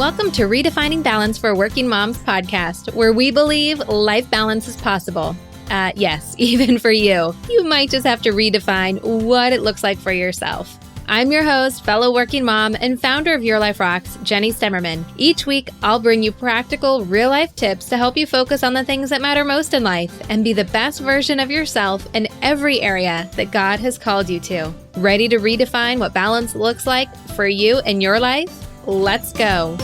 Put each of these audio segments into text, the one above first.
Welcome to Redefining Balance for Working Moms podcast, where we believe life balance is possible. Yes, even for you. You might just have to redefine what it looks like for yourself. I'm your host, fellow working mom, and founder of Your Life Rocks, Jenny Stemmerman. Each week, I'll bring you practical, real-life tips to help you focus on the things that matter most in life and be the best version of yourself in every area that God has called you to. Ready to redefine what balance looks like for you and your life? Let's go.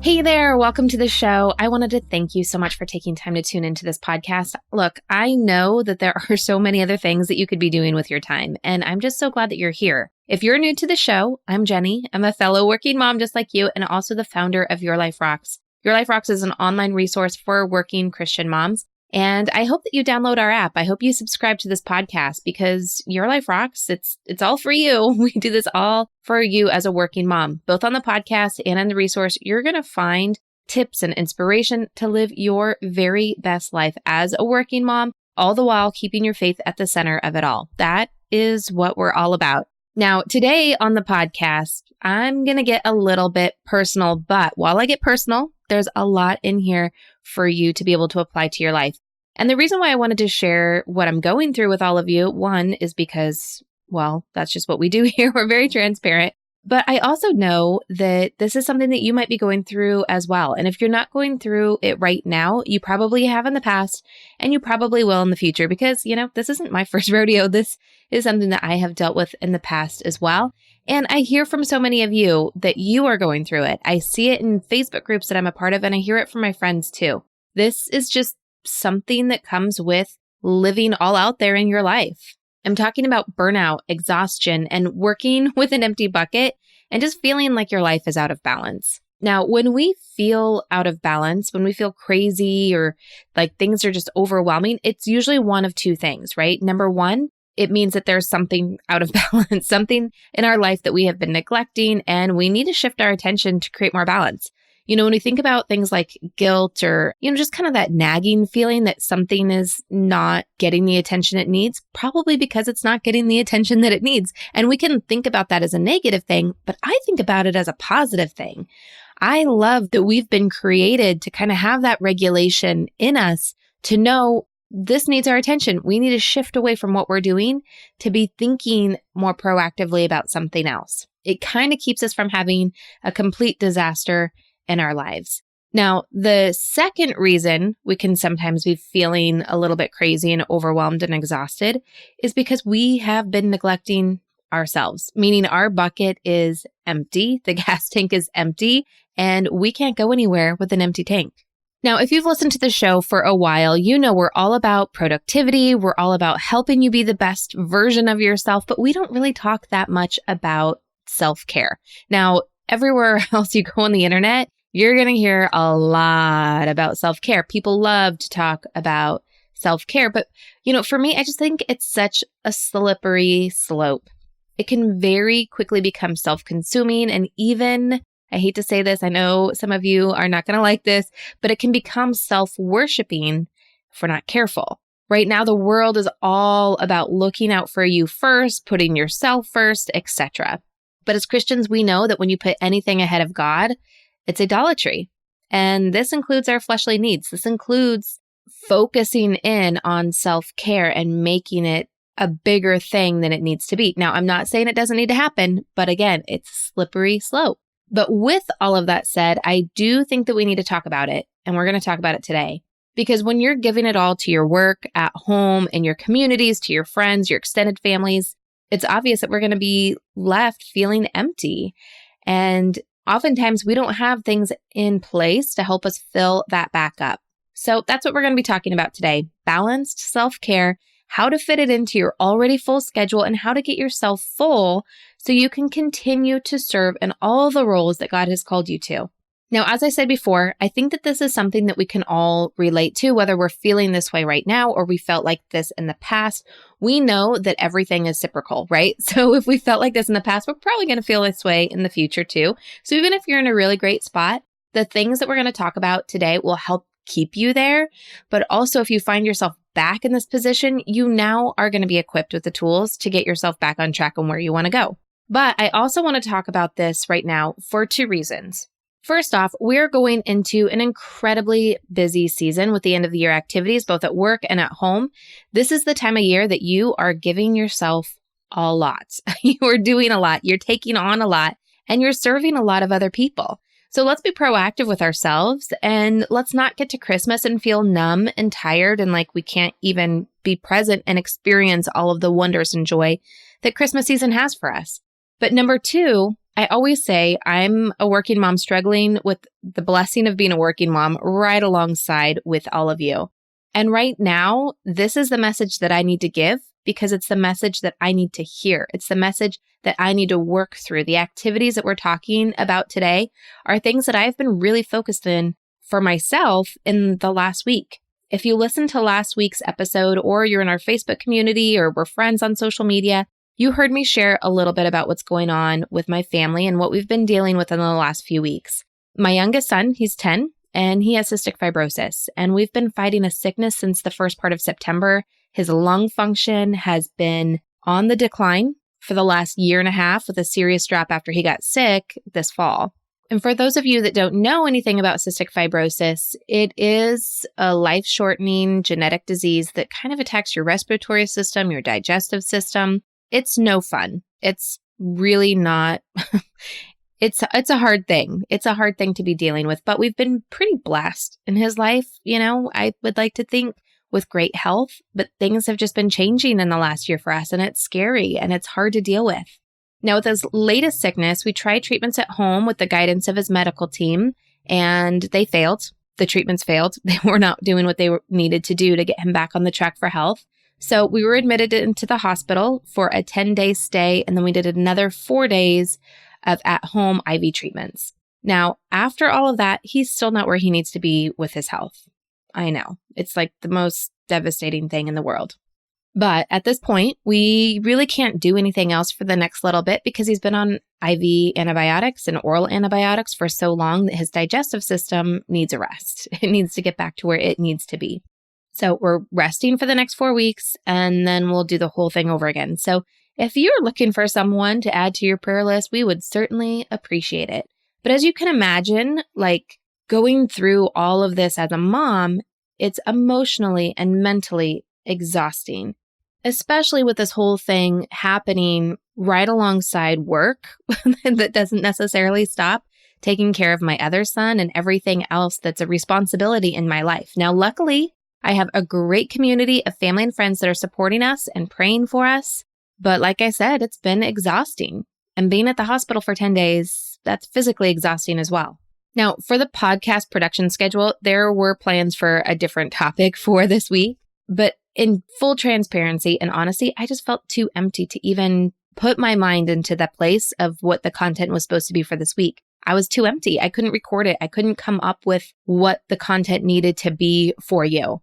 Hey there, welcome to the show. I wanted to thank you so much for taking time to tune into this podcast. Look, I know that there are so many other things that you could be doing with your time, and I'm just so glad that you're here. If you're new to the show, I'm Jenny. I'm a fellow working mom just like you, and also the founder of Your Life Rocks. Your Life Rocks is an online resource for working Christian moms. And I hope that you download our app. I hope you subscribe to this podcast because Your Life Rocks. It's all for you. We do this all for you as a working mom. Both on the podcast and on the resource, you're going to find tips and inspiration to live your very best life as a working mom, all the while keeping your faith at the center of it all. That is what we're all about. Now, today on the podcast, I'm going to get a little bit personal, but while I get personal, there's a lot in here for you to be able to apply to your life. And the reason why I wanted to share what I'm going through with all of you, one, is because, well, that's just what we do here. We're very transparent. But I also know that this is something that you might be going through as well. And if you're not going through it right now, you probably have in the past, and you probably will in the future because, this isn't my first rodeo. This is something that I have dealt with in the past as well. And I hear from so many of you that you are going through it. I see it in Facebook groups that I'm a part of, and I hear it from my friends too. This is just something that comes with living all out there in your life. I'm talking about burnout, exhaustion, and working with an empty bucket and just feeling like your life is out of balance. Now, when we feel out of balance, when we feel crazy or like things are just overwhelming, it's usually one of two things, right? Number one, it means that there's something out of balance, something in our life that we have been neglecting, and we need to shift our attention to create more balance. When we think about things like guilt or, just kind of that nagging feeling that something is not getting the attention it needs, probably because it's not getting the attention that it needs. And we can think about that as a negative thing, but I think about it as a positive thing. I love that we've been created to kind of have that regulation in us to know this needs our attention. We need to shift away from what we're doing to be thinking more proactively about something else. It kind of keeps us from having a complete disaster in our lives. Now, the second reason we can sometimes be feeling a little bit crazy and overwhelmed and exhausted is because we have been neglecting ourselves, meaning our bucket is empty, the gas tank is empty, and we can't go anywhere with an empty tank. Now, if you've listened to the show for a while, you know we're all about productivity. We're all about helping you be the best version of yourself, but we don't really talk that much about self-care. Now, everywhere else you go on the internet, you're going to hear a lot about self-care. People love to talk about self-care, but for me, I just think it's such a slippery slope. It can very quickly become self-consuming, and even, I hate to say this, I know some of you are not going to like this, but it can become self-worshiping if we're not careful. Right now, the world is all about looking out for you first, putting yourself first, etc. But as Christians, we know that when you put anything ahead of God, it's idolatry. And this includes our fleshly needs. This includes focusing in on self-care and making it a bigger thing than it needs to be. Now, I'm not saying it doesn't need to happen, but again, it's a slippery slope. But with all of that said, I do think that we need to talk about it, and we're going to talk about it today. Because when you're giving it all to your work, at home, in your communities, to your friends, your extended families, it's obvious that we're going to be left feeling empty. And oftentimes we don't have things in place to help us fill that back up. So that's what we're going to be talking about today. Balanced self-care, how to fit it into your already full schedule, and how to get yourself full so you can continue to serve in all the roles that God has called you to. Now, as I said before, I think that this is something that we can all relate to, whether we're feeling this way right now or we felt like this in the past. We know that everything is cyclical, right? So if we felt like this in the past, we're probably going to feel this way in the future too. So even if you're in a really great spot, the things that we're going to talk about today will help keep you there. But also if you find yourself back in this position, you now are going to be equipped with the tools to get yourself back on track and where you want to go. But I also want to talk about this right now for two reasons. First off, we're going into an incredibly busy season with the end of the year activities, both at work and at home. This is the time of year that you are giving yourself a lot. You are doing a lot, you're taking on a lot, and you're serving a lot of other people. So let's be proactive with ourselves, and let's not get to Christmas and feel numb and tired and like we can't even be present and experience all of the wonders and joy that Christmas season has for us. But number two, I always say I'm a working mom struggling with the blessing of being a working mom right alongside with all of you. And right now, this is the message that I need to give because it's the message that I need to hear. It's the message that I need to work through. The activities that we're talking about today are things that I've been really focused in for myself in the last week. If you listened to last week's episode or you're in our Facebook community or we're friends on social media, you heard me share a little bit about what's going on with my family and what we've been dealing with in the last few weeks. My youngest son, he's 10, and he has cystic fibrosis. And we've been fighting a sickness since the first part of September. His lung function has been on the decline for the last year and a half with a serious drop after he got sick this fall. And for those of you that don't know anything about cystic fibrosis, it is a life-shortening genetic disease that kind of attacks your respiratory system, your digestive system. It's no fun. It's really not, it's a hard thing. It's a hard thing to be dealing with, but we've been pretty blessed in his life. You know, I would like to think with great health, but things have just been changing in the last year for us, and it's scary and it's hard to deal with. Now, with his latest sickness, we tried treatments at home with the guidance of his medical team, and they failed. The treatments failed. They were not doing what they needed to do to get him back on the track for health. So we were admitted into the hospital for a 10-day stay, and then we did another 4 days of at-home IV treatments. Now, after all of that, he's still not where he needs to be with his health. I know. It's like the most devastating thing in the world. But at this point, we really can't do anything else for the next little bit because he's been on IV antibiotics and oral antibiotics for so long that his digestive system needs a rest. It needs to get back to where it needs to be. So we're resting for the next 4 weeks, and then we'll do the whole thing over again. So if you're looking for someone to add to your prayer list, we would certainly appreciate it. But as you can imagine, like going through all of this as a mom, it's emotionally and mentally exhausting, especially with this whole thing happening right alongside work that doesn't necessarily stop taking care of my other son and everything else that's a responsibility in my life. Now, luckily, I have a great community of family and friends that are supporting us and praying for us. But like I said, it's been exhausting. And being at the hospital for 10 days, that's physically exhausting as well. Now, for the podcast production schedule, there were plans for a different topic for this week. But in full transparency and honesty, I just felt too empty to even put my mind into that place of what the content was supposed to be for this week. I was too empty. I couldn't record it. I couldn't come up with what the content needed to be for you.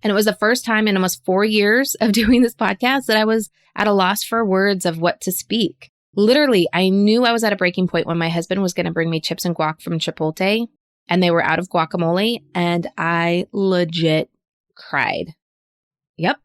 And it was the first time in almost 4 years of doing this podcast that I was at a loss for words of what to speak. Literally, I knew I was at a breaking point when my husband was going to bring me chips and guac from Chipotle, and they were out of guacamole, and I legit cried. Yep.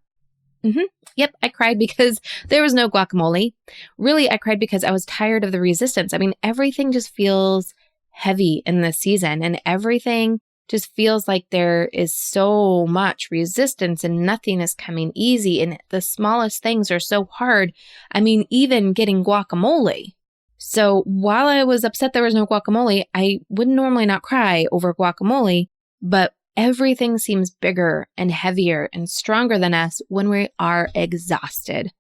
Yep, I cried because there was no guacamole. Really, I cried because I was tired of the resistance. I mean, everything just feels heavy in this season, and everything just feels like there is so much resistance and nothing is coming easy, and the smallest things are so hard. I mean, even getting guacamole. So while I was upset there was no guacamole, I would normally not cry over guacamole, but everything seems bigger and heavier and stronger than us when we are exhausted.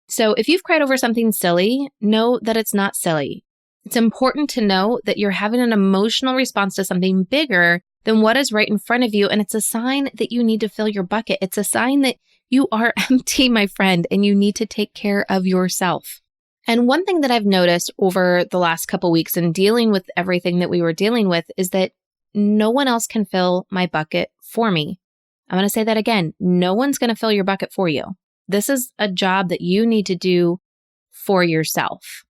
So if you've cried over something silly, know that it's not silly. It's important to know that you're having an emotional response to something bigger than what is right in front of you. And it's a sign that you need to fill your bucket. It's a sign that you are empty, my friend, and you need to take care of yourself. And one thing that I've noticed over the last couple weeks in dealing with everything that we were dealing with is that no one else can fill my bucket for me. I'm going to say that again. No one's going to fill your bucket for you. This is a job that you need to do for yourself.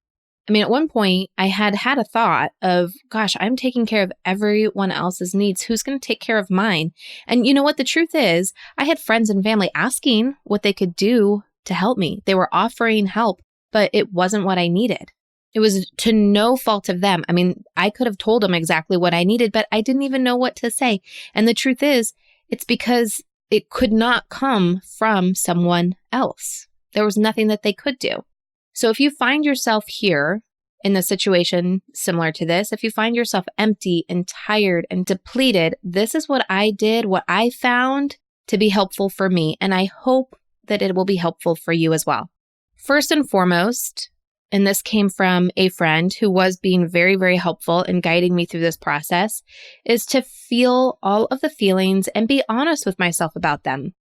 I mean, at one point, I had a thought of, gosh, I'm taking care of everyone else's needs. Who's going to take care of mine? And you know what? The truth is, I had friends and family asking what they could do to help me. They were offering help, but it wasn't what I needed. It was to no fault of them. I mean, I could have told them exactly what I needed, but I didn't even know what to say. And the truth is, it's because it could not come from someone else. There was nothing that they could do. So if you find yourself here in a situation similar to this, if you find yourself empty and tired and depleted, this is what I did, what I found to be helpful for me. And I hope that it will be helpful for you as well. First and foremost, and this came from a friend who was being very, very helpful in guiding me through this process, is to feel all of the feelings and be honest with myself about them.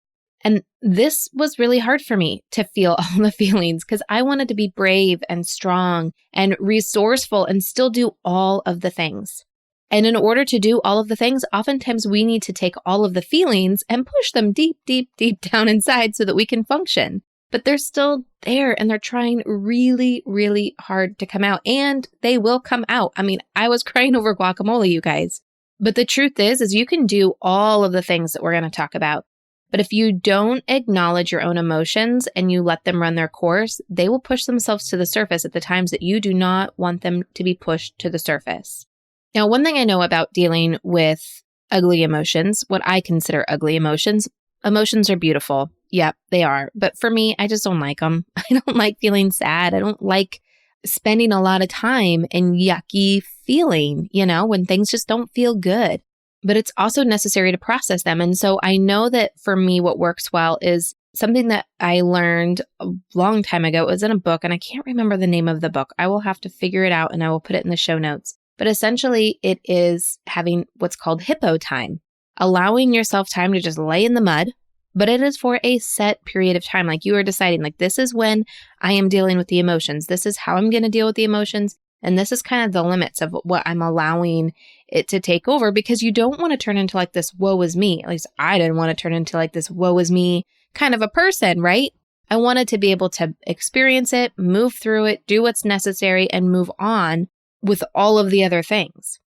And this was really hard for me to feel all the feelings because I wanted to be brave and strong and resourceful and still do all of the things. And in order to do all of the things, oftentimes we need to take all of the feelings and push them deep, deep, deep down inside so that we can function. But they're still there and they're trying really, really hard to come out, and they will come out. I mean, I was crying over guacamole, you guys. But the truth is you can do all of the things that we're going to talk about. But if you don't acknowledge your own emotions and you let them run their course, they will push themselves to the surface at the times that you do not want them to be pushed to the surface. Now, one thing I know about dealing with ugly emotions, what I consider ugly emotions are beautiful. Yep, they are. But for me, I just don't like them. I don't like feeling sad. I don't like spending a lot of time in yucky feeling, when things just don't feel good. But it's also necessary to process them. And so I know that for me, what works well is something that I learned a long time ago. It was in a book, and I can't remember the name of the book. I will have to figure it out and I will put it in the show notes. But essentially, it is having what's called hippo time, allowing yourself time to just lay in the mud. But it is for a set period of time. Like you are deciding, like, this is when I am dealing with the emotions. This is how I'm going to deal with the emotions. And this is kind of the limits of what I'm allowing it to take over, because you don't want to turn into like this woe is me. At least I didn't want to turn into like this woe is me kind of a person, right? I wanted to be able to experience it, move through it, do what's necessary, and move on with all of the other things.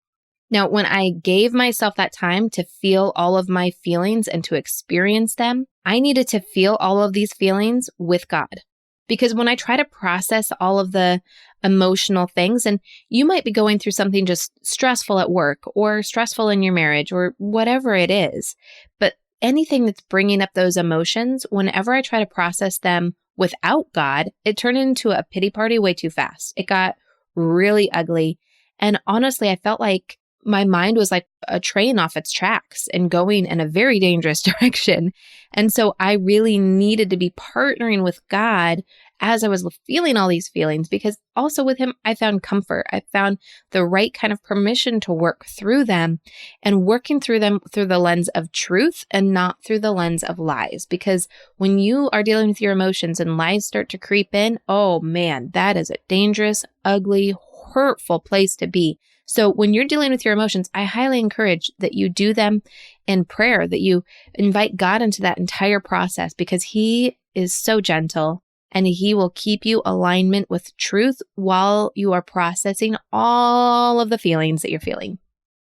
Now, when I gave myself that time to feel all of my feelings and to experience them, I needed to feel all of these feelings with God. Because when I try to process all of the emotional things, and you might be going through something just stressful at work or stressful in your marriage or whatever it is, but anything that's bringing up those emotions, whenever I try to process them without God, it turned into a pity party way too fast. It got really ugly. And honestly, I felt like my mind was like a train off its tracks and going in a very dangerous direction. And so I really needed to be partnering with God as I was feeling all these feelings, because also with Him, I found comfort. I found the right kind of permission to work through them, and working through them through the lens of truth and not through the lens of lies. Because when you are dealing with your emotions and lies start to creep in, oh man, that is a dangerous, ugly, hurtful place to be. So when you're dealing with your emotions, I highly encourage that you do them in prayer, that you invite God into that entire process, because He is so gentle and He will keep you alignment with truth while you are processing all of the feelings that you're feeling.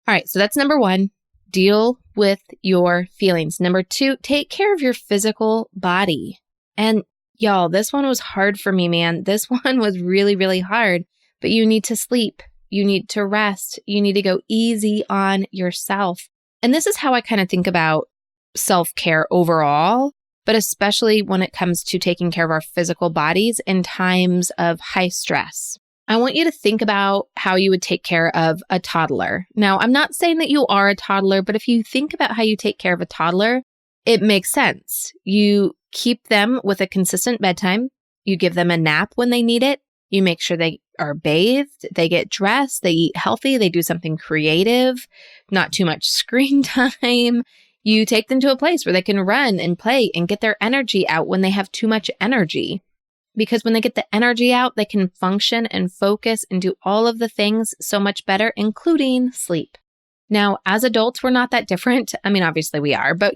All right, so that's number one, deal with your feelings. Number two, take care of your physical body. And y'all, this one was hard for me, man. This one was really, really hard, but you need to sleep. You need to rest. You need to go easy on yourself. And this is how I kind of think about self-care overall, but especially when it comes to taking care of our physical bodies in times of high stress. I want you to think about how you would take care of a toddler. Now, I'm not saying that you are a toddler, but if you think about how you take care of a toddler, it makes sense. You keep them with a consistent bedtime. You give them a nap when they need it. You make sure they are bathed, they get dressed, they eat healthy, they do something creative, not too much screen time. You take them to a place where they can run and play and get their energy out when they have too much energy. Because when they get the energy out, they can function and focus and do all of the things so much better, including sleep. Now, as adults, we're not that different. I mean, obviously we are, but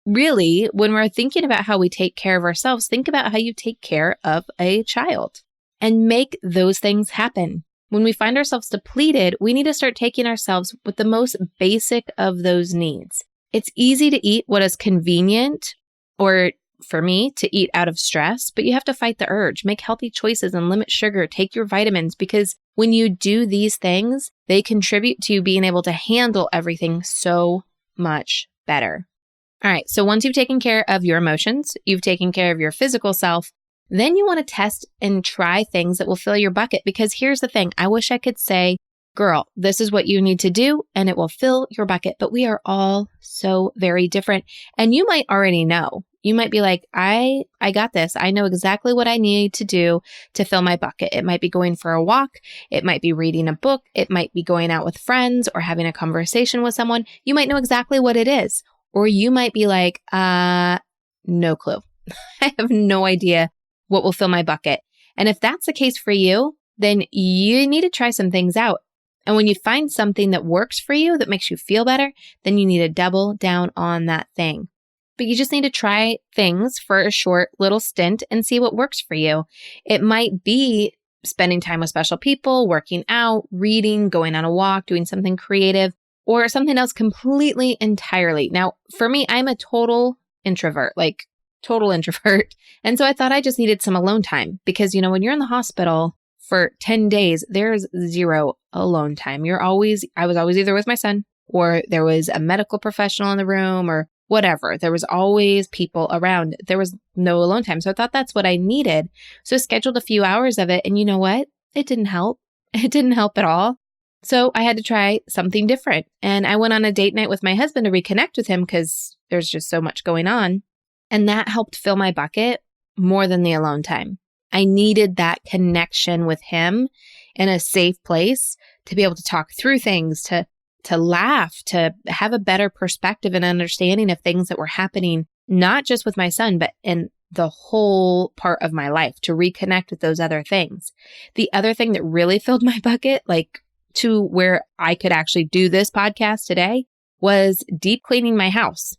really, when we're thinking about how we take care of ourselves, think about how you take care of a child. And make those things happen. When we find ourselves depleted, we need to start taking ourselves with the most basic of those needs. It's easy to eat what is convenient or for me to eat out of stress, but you have to fight the urge, make healthy choices and limit sugar, take your vitamins, because when you do these things, they contribute to you being able to handle everything so much better. All right, so once you've taken care of your emotions, you've taken care of your physical self, then you want to test and try things that will fill your bucket. Because here's the thing, I wish I could say, girl, this is what you need to do and it will fill your bucket. But we are all so very different. And you might already know. You might be like, I got this. I know exactly what I need to do to fill my bucket. It might be going for a walk. It might be reading a book. It might be going out with friends or having a conversation with someone. You might know exactly what it is. Or you might be like, no clue. I have no idea what will fill my bucket. And if that's the case for you, then you need to try some things out. And when you find something that works for you, that makes you feel better, then you need to double down on that thing. But you just need to try things for a short little stint and see what works for you. It might be spending time with special people, working out, reading, going on a walk, doing something creative, or something else completely entirely. Now, for me, I'm a total introvert. And so I thought I just needed some alone time because, when you're in the hospital for 10 days, there's zero alone time. I was always either with my son or there was a medical professional in the room or whatever. There was always people around. There was no alone time. So I thought that's what I needed. So I scheduled a few hours of it. And you know what? It didn't help. It didn't help at all. So I had to try something different. And I went on a date night with my husband to reconnect with him because there's just so much going on. And that helped fill my bucket more than the alone time. I needed that connection with him in a safe place to be able to talk through things, to laugh, to have a better perspective and understanding of things that were happening, not just with my son, but in the whole part of my life, to reconnect with those other things. The other thing that really filled my bucket, to where I could actually do this podcast today, was deep cleaning my house.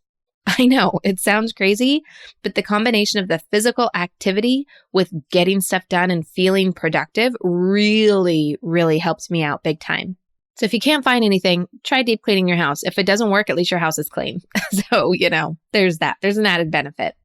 I know it sounds crazy, but the combination of the physical activity with getting stuff done and feeling productive really, really helped me out big time. So if you can't find anything, try deep cleaning your house. If it doesn't work, at least your house is clean. So, there's that. There's an added benefit.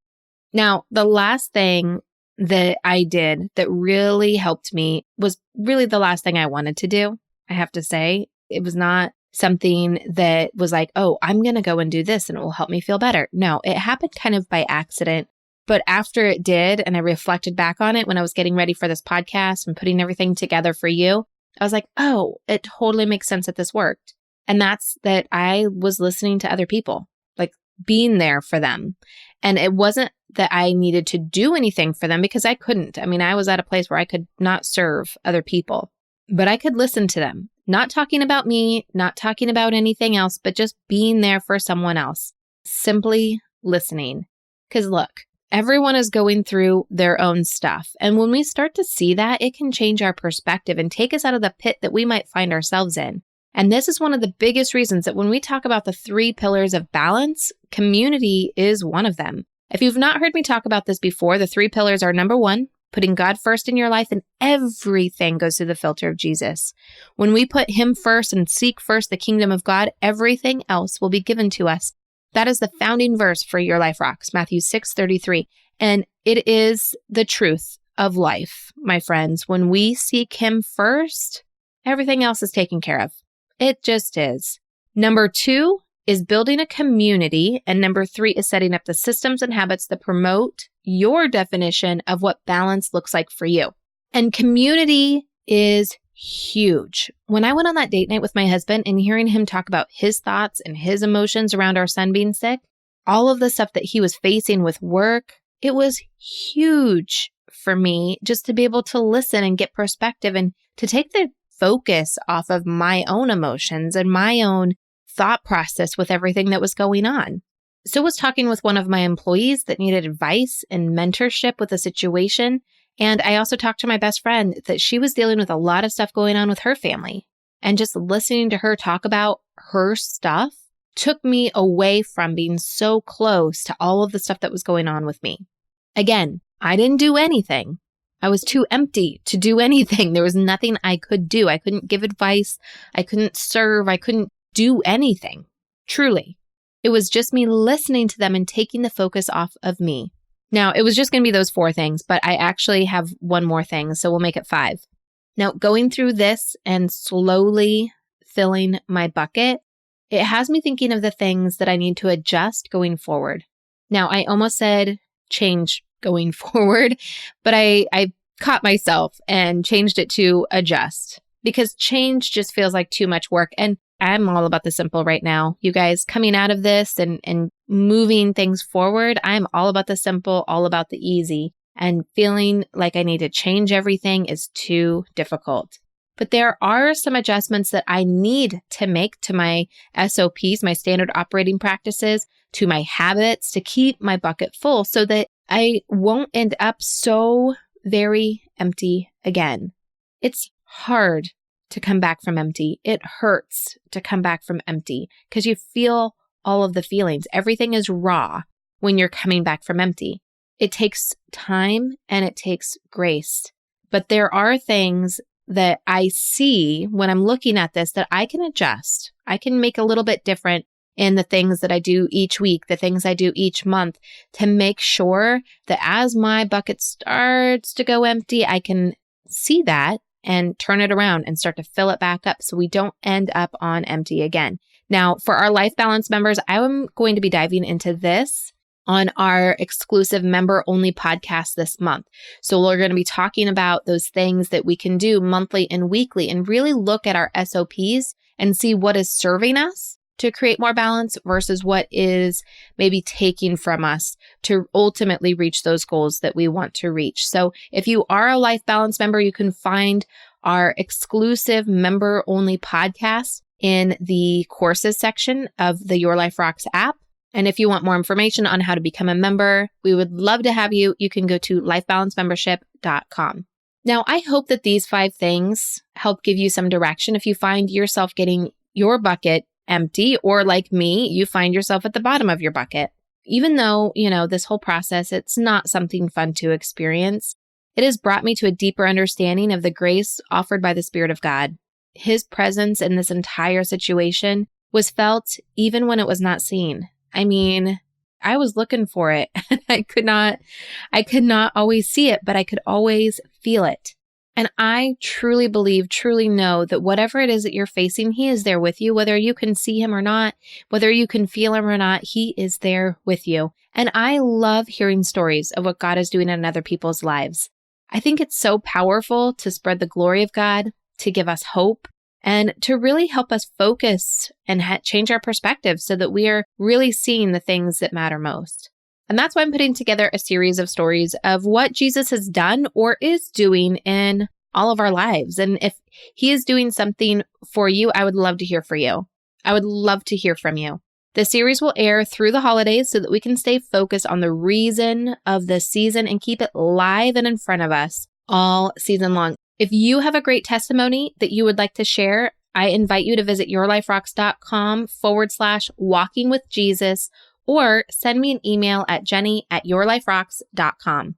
Now, the last thing that I did that really helped me was really the last thing I wanted to do. I have to say, it was not something that was like, oh, I'm going to go and do this and it will help me feel better. No, it happened kind of by accident. But after it did, and I reflected back on it when I was getting ready for this podcast and putting everything together for you, I was like, oh, it totally makes sense that this worked. And that's that I was listening to other people, being there for them. And it wasn't that I needed to do anything for them because I couldn't. I mean, I was at a place where I could not serve other people, but I could listen to them, not talking about me, not talking about anything else, but just being there for someone else, simply listening. Because look, everyone is going through their own stuff. And when we start to see that, it can change our perspective and take us out of the pit that we might find ourselves in. And this is one of the biggest reasons that when we talk about the 3 pillars of balance, community is one of them. If you've not heard me talk about this before, the 3 pillars are: number 1, putting God first in your life, and everything goes through the filter of Jesus. When we put Him first and seek first the kingdom of God, everything else will be given to us. That is the founding verse for Your Life Rocks, Matthew 6:33. And it is the truth of life, my friends. When we seek Him first, everything else is taken care of. It just is. Number 2 is building a community. And number 3 is setting up the systems and habits that promote your definition of what balance looks like for you. And community is huge. When I went on that date night with my husband and hearing him talk about his thoughts and his emotions around our son being sick, all of the stuff that he was facing with work, it was huge for me just to be able to listen and get perspective and to take the focus off of my own emotions and my own thought process with everything that was going on. So I was talking with one of my employees that needed advice and mentorship with a situation. And I also talked to my best friend that she was dealing with a lot of stuff going on with her family. And just listening to her talk about her stuff took me away from being so close to all of the stuff that was going on with me. Again, I didn't do anything. I was too empty to do anything. There was nothing I could do. I couldn't give advice. I couldn't serve. I couldn't do anything. Truly. It was just me listening to them and taking the focus off of me. Now, it was just going to be those 4 things, but I actually have one more thing, so we'll make it 5. Now, going through this and slowly filling my bucket, it has me thinking of the things that I need to adjust going forward. Now, I almost said change going forward, but I caught myself and changed it to adjust, because change just feels like too much work. And I'm all about the simple right now. You guys, coming out of this and moving things forward, I'm all about the simple, all about the easy. And feeling like I need to change everything is too difficult. But there are some adjustments that I need to make to my SOPs, my standard operating practices, to my habits to keep my bucket full so that I won't end up so very empty again. It's hard to come back from empty. It hurts to come back from empty because you feel all of the feelings. Everything is raw when you're coming back from empty. It takes time and it takes grace. But there are things that I see when I'm looking at this that I can adjust. I can make a little bit different in the things that I do each week, the things I do each month, to make sure that as my bucket starts to go empty, I can see that and turn it around and start to fill it back up so we don't end up on empty again. Now, for our Life Balance members, I'm going to be diving into this on our exclusive member-only podcast this month. So we're going to be talking about those things that we can do monthly and weekly and really look at our SOPs and see what is serving us to create more balance versus what is maybe taking from us to ultimately reach those goals that we want to reach. So if you are a Life Balance member, you can find our exclusive member-only podcast in the courses section of the Your Life Rocks app. And if you want more information on how to become a member, we would love to have you. You can go to lifebalancemembership.com. Now, I hope that these 5 things help give you some direction if you find yourself getting your bucket empty, or like me, you find yourself at the bottom of your bucket. Even though, this whole process, it's not something fun to experience, it has brought me to a deeper understanding of the grace offered by the Spirit of God. His presence in this entire situation was felt even when it was not seen. I mean, I was looking for it. I could not always see it, but I could always feel it. And I truly believe, truly know that whatever it is that you're facing, He is there with you, whether you can see Him or not, whether you can feel Him or not, He is there with you. And I love hearing stories of what God is doing in other people's lives. I think it's so powerful to spread the glory of God, to give us hope, and to really help us focus and change our perspective so that we are really seeing the things that matter most. And that's why I'm putting together a series of stories of what Jesus has done or is doing in all of our lives. And if He is doing something for you, I would love to hear from you. I would love to hear from you. The series will air through the holidays so that we can stay focused on the reason of the season and keep it live and in front of us all season long. If you have a great testimony that you would like to share, I invite you to visit yourliferocks.com/walkingwithjesus or send me an email at jenny@yourliferocks.com.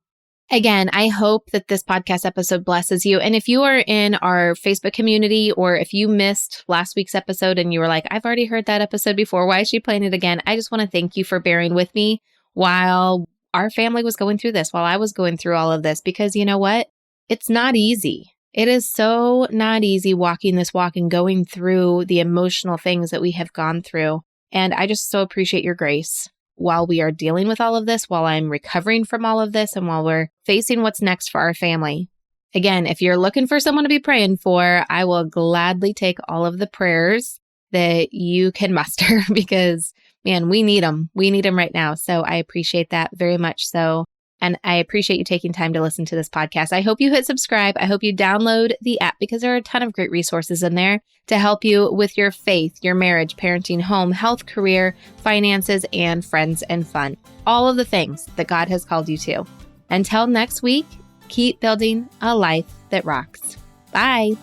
Again, I hope that this podcast episode blesses you. And if you are in our Facebook community, or if you missed last week's episode and you were like, I've already heard that episode before, why is she playing it again? I just want to thank you for bearing with me while our family was going through this, while I was going through all of this, because you know what? It's not easy. It is so not easy walking this walk and going through the emotional things that we have gone through. And I just so appreciate your grace while we are dealing with all of this, while I'm recovering from all of this, and while we're facing what's next for our family. Again, if you're looking for someone to be praying for, I will gladly take all of the prayers that you can muster because, man, we need them. We need them right now. So I appreciate that very much so. And I appreciate you taking time to listen to this podcast. I hope you hit subscribe. I hope you download the app because there are a ton of great resources in there to help you with your faith, your marriage, parenting, home, health, career, finances, and friends and fun. All of the things that God has called you to. Until next week, keep building a life that rocks. Bye.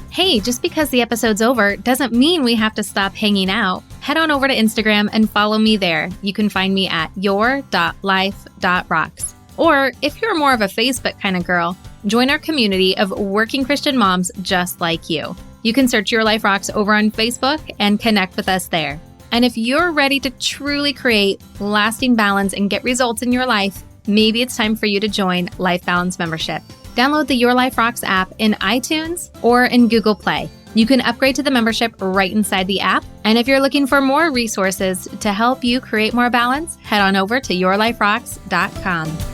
Hey, just because the episode's over doesn't mean we have to stop hanging out. Head on over to Instagram and follow me there. You can find me at your.life.rocks. Or if you're more of a Facebook kind of girl, join our community of working Christian moms just like you. You can search Your Life Rocks over on Facebook and connect with us there. And if you're ready to truly create lasting balance and get results in your life, maybe it's time for you to join Life Balance Membership. Download the Your Life Rocks app in iTunes or in Google Play. You can upgrade to the membership right inside the app. And if you're looking for more resources to help you create more balance, head on over to yourliferocks.com.